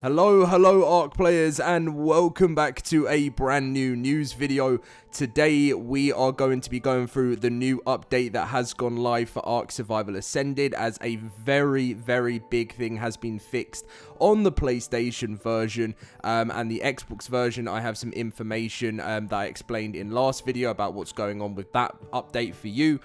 Hello ARK players, and welcome back to a brand new news video. Today we are going to be going through the new update that has gone live for ARK Survival Ascended, as a very big thing has been fixed on the PlayStation version, and the Xbox version. I have some information that I explained in last video about what's going on with that update for you.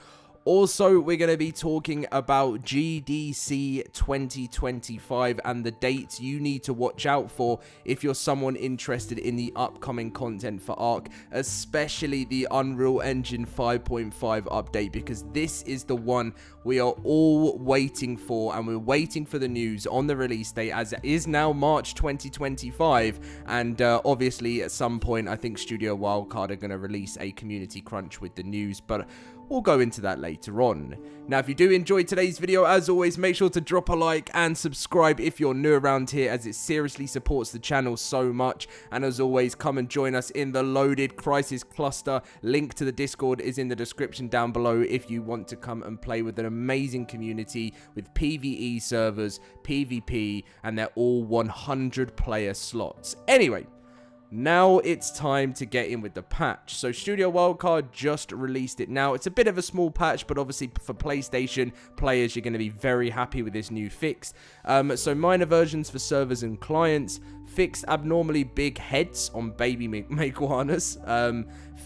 Also, we're going to be talking about GDC 2025 and the dates you need to watch out for if you're someone interested in the upcoming content for ARK, especially the Unreal Engine 5.5 update, because this is the one we are all waiting for, and we're waiting for the news on the release date, as it is now March 2025, and obviously at some point I think Studio Wildcard are going to release a community crunch with the news, but we'll go into that later on. Now, if you do enjoy today's video, as always, make sure to drop a like and subscribe if you're new around here, as it seriously supports the channel so much. And as always, come and join us in the LoadedCrysis cluster. Link to the Discord is in the description down below if you want to come and play with an amazing community with PvE servers, PvP, and they're all 100 player slots. Anyway, now it's time to get in with the patch. So Studio Wildcard just released it now. It's a bit of a small patch, but obviously for PlayStation players, you're going to be very happy with this new fix. So minor versions for servers and clients, fixed abnormally big heads on baby iguanas,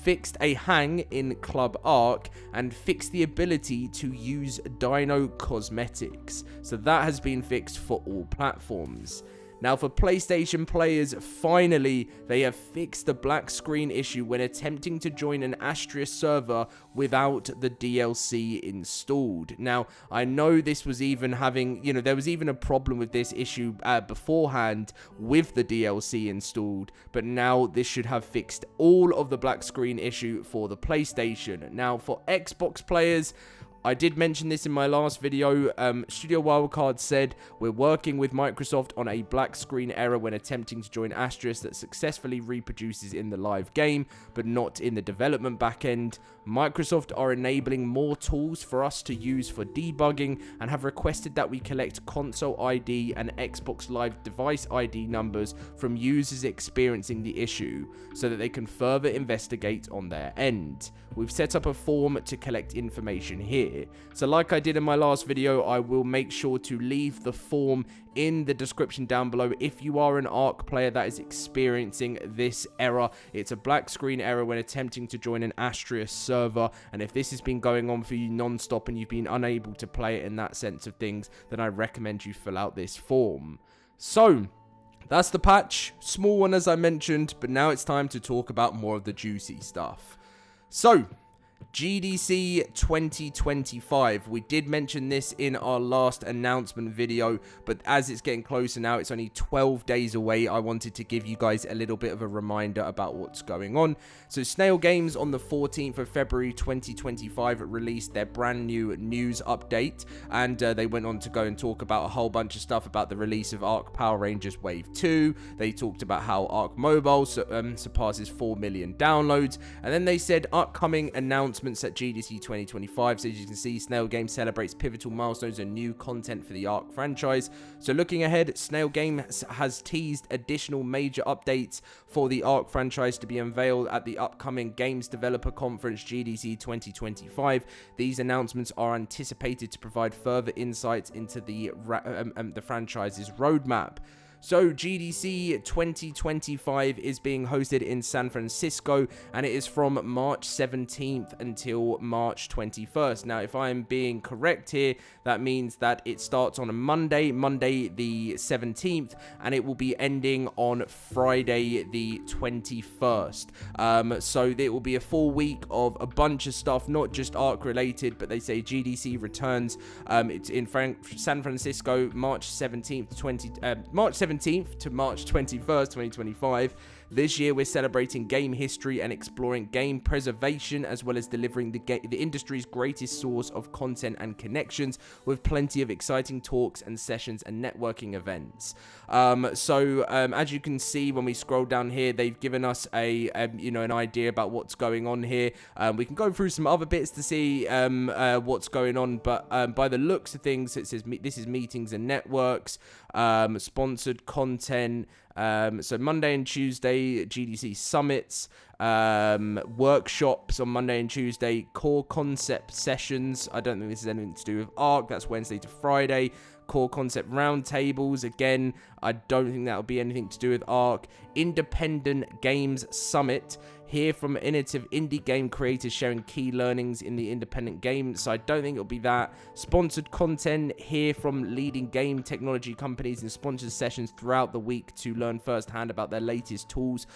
fixed a hang in Club ARK, and fixed the ability to use dino cosmetics. So that has been fixed for all platforms. Now, for PlayStation players, finally, they have fixed the black screen issue when attempting to join an Asterisk server without the DLC installed. Now, I know this was even having, there was even a problem with this issue beforehand with the DLC installed, but now this should have fixed all of the black screen issue for the PlayStation. Now, for Xbox players, I did mention this in my last video. Studio Wildcard said, we're working with Microsoft on a black screen error when attempting to join Asterisk that successfully reproduces in the live game, but not in the development backend. Microsoft are enabling more tools for us to use for debugging, and have requested that we collect console ID and Xbox Live device ID numbers from users experiencing the issue, so that they can further investigate on their end. We've set up a form to collect information here. So like I did in my last video, I will make sure to leave the form in the description down below if you are an ARK player that is experiencing this error. It's a black screen error when attempting to join an Asterisk server, and if this has been going on for you non-stop and you've been unable to play it in that sense of things, then I recommend you fill out this form. So that's the patch, small one as I mentioned, but now it's time to talk about more of the juicy stuff. So GDC 2025, we did mention this in our last announcement video, but as it's getting closer now, it's only 12 days away, I wanted to give you guys a little bit of a reminder about what's going on. So Snail Games on the 14th of February 2025 released their brand new news update, and they went on to go and talk about a whole bunch of stuff about the release of ARK Power Rangers Wave 2. They talked about how ARK Mobile surpasses 4 million downloads, and then they said upcoming announcements at GDC 2025. So as you can see, Snail Games celebrates pivotal milestones and new content for the ARK franchise. So looking ahead, Snail Games has teased additional major updates for the ARK franchise to be unveiled at the upcoming Games Developer Conference GDC 2025. These announcements are anticipated to provide further insights into the franchise's roadmap. So GDC 2025 is being hosted in San Francisco, and it is from March 17th until March 21st. Now, if I am being correct here, that means that it starts on a Monday the 17th, and it will be ending on Friday the 21st. So it will be a full week of a bunch of stuff, not just ARK related, but they say GDC returns. It's in San Francisco, March 17th to March 21st, 2025. This year we're celebrating game history and exploring game preservation, as well as delivering the industry's greatest source of content and connections, with plenty of exciting talks and sessions and networking events. As you can see when we scroll down here, they've given us an idea about what's going on here. We can go through some other bits to see what's going on, but by the looks of things, it says this is meetings and networks, sponsored content. So Monday and Tuesday, GDC summits, workshops on Monday and Tuesday, core concept sessions. I don't think this has anything to do with ARK. That's Wednesday to Friday. Core concept roundtables. Again, I don't think that'll be anything to do with ARK. Independent Games Summit. Hear from innovative indie game creators sharing key learnings in the independent game. So I don't think it'll be that. Sponsored content. Hear from leading game technology companies in sponsored sessions throughout the week to learn firsthand about their latest tools,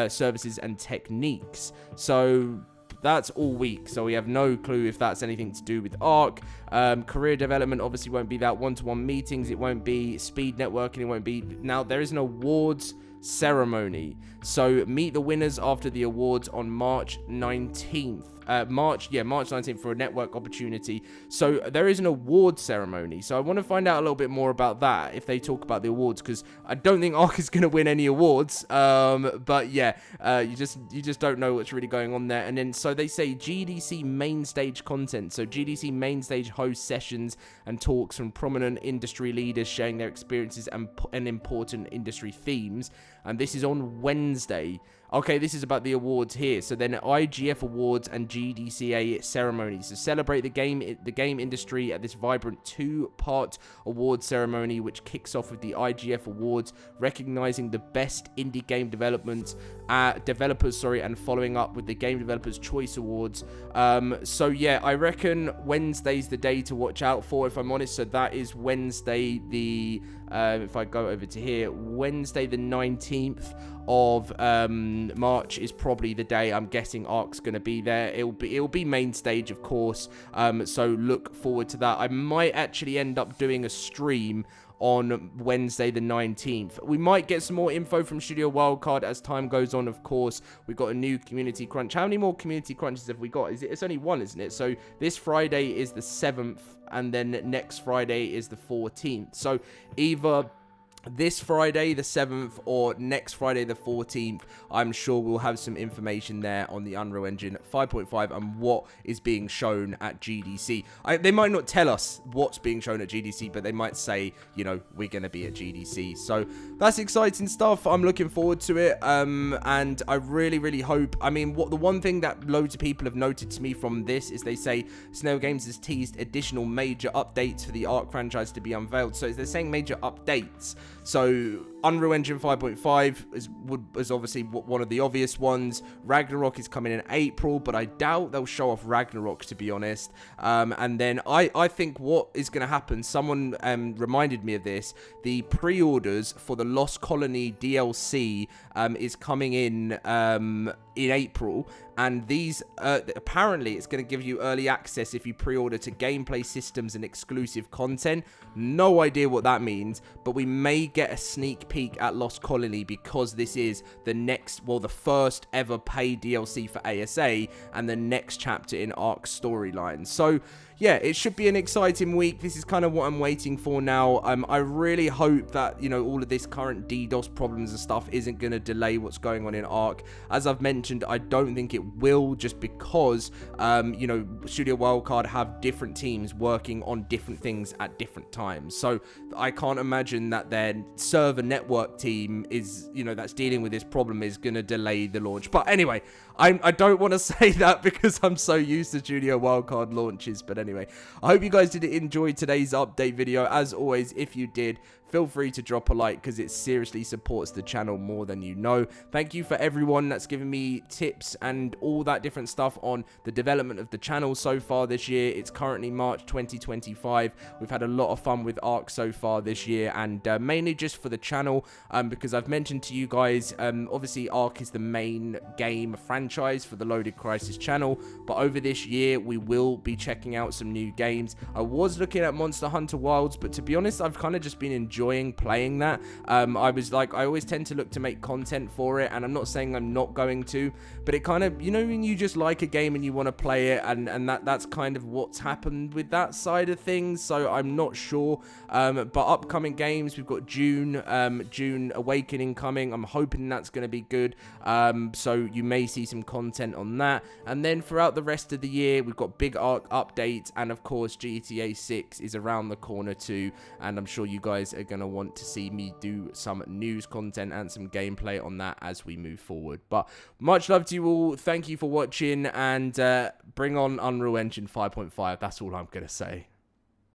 services, and techniques. So that's all week, so we have no clue if that's anything to do with ARK. Career development obviously won't be that. One-to-one meetings, it won't be speed networking, it won't be. Now, there is an awards ceremony, so meet the winners after the awards on March 19th. March 19th for a network opportunity. So there is an award ceremony. So I want to find out a little bit more about that if they talk about the awards, because I don't think ARK is going to win any awards. But yeah, you just don't know what's really going on there. And then so they say GDC main stage content. So GDC main stage hosts sessions and talks from prominent industry leaders sharing their experiences and important industry themes. And this is on Wednesday. Okay, this is about the awards here. So then IGF Awards and GDCA ceremonies. So celebrate the game industry at this vibrant two-part award ceremony, which kicks off with the IGF Awards, recognizing the best indie game developers, and following up with the Game Developers Choice Awards. So yeah, I reckon Wednesday's the day to watch out for, if I'm honest. So that is Wednesday the, if I go over to here, Wednesday the 19th of March is probably the day I'm guessing ARK's going to be there. It'll be main stage, of course, so look forward to that. I might actually end up doing a stream on Wednesday the 19th. We might get some more info from Studio Wildcard as time goes on, of course. We've got a new community crunch. How many more community crunches have we got? It's only one, isn't it? So this Friday is the 7th, and then next Friday is the 14th. So either this Friday the 7th or next Friday the 14th, I'm sure we'll have some information there on the Unreal Engine 5.5 and what is being shown at GDC. They might not tell us what's being shown at GDC, but they might say, you know, we're going to be at GDC. So that's exciting stuff. I'm looking forward to it. And I really, really hope, I mean, the one thing that loads of people have noted to me from this is they say Snail Games has teased additional major updates for the ARK franchise to be unveiled. So they're saying major updates. So Unreal Engine 5.5 is obviously one of the obvious ones. Ragnarok is coming in April, but I doubt they'll show off Ragnarok, to be honest. And then I think what is going to happen, someone reminded me of this, the pre-orders for the Lost Colony DLC is coming in April, and these apparently it's going to give you early access if you pre-order to gameplay systems and exclusive content. No idea what that means, but we may get a sneak peek at Lost Colony because this is the first ever paid DLC for ASA and the next chapter in ARK's storyline. So yeah, it should be an exciting week. This is kind of what I'm waiting for now. I really hope that, you know, all of this current DDoS problems and stuff isn't going to delay what's going on in ARK. As I've mentioned, I don't think it will, just because, you know, Studio Wildcard have different teams working on different things at different times. So I can't imagine that their server network team is, you know, that's dealing with this problem is going to delay the launch. But anyway, I don't want to say that because I'm so used to Studio Wildcard launches. But anyway, I hope you guys did enjoy today's update video. As always, if you did, feel free to drop a like because it seriously supports the channel more than you know. Thank you for everyone that's given me tips and all that different stuff on the development of the channel so far this year. It's currently March 2025. We've had a lot of fun with ARK so far this year, and mainly just for the channel, because I've mentioned to you guys, obviously ARK is the main game franchise for the LoadedCrysis channel, but over this year we will be checking out some new games. I was looking at Monster Hunter Wilds, but to be honest, I've kind of just been enjoying enjoying playing that. I was like, I always tend to look to make content for it, and I'm not saying I'm not going to, but it kind of, you know, when you just like a game and you want to play it, and that's kind of what's happened with that side of things. So I'm not sure, but upcoming games, we've got June Awakening coming. I'm hoping that's going to be good, so you may see some content on that. And then throughout the rest of the year, we've got big ARK updates, and of course GTA 6 is around the corner too, and I'm sure you guys are going to want to see me do some news content and some gameplay on that as we move forward. But much love to you all, thank you for watching, and bring on Unreal Engine 5.5, that's all I'm going to say.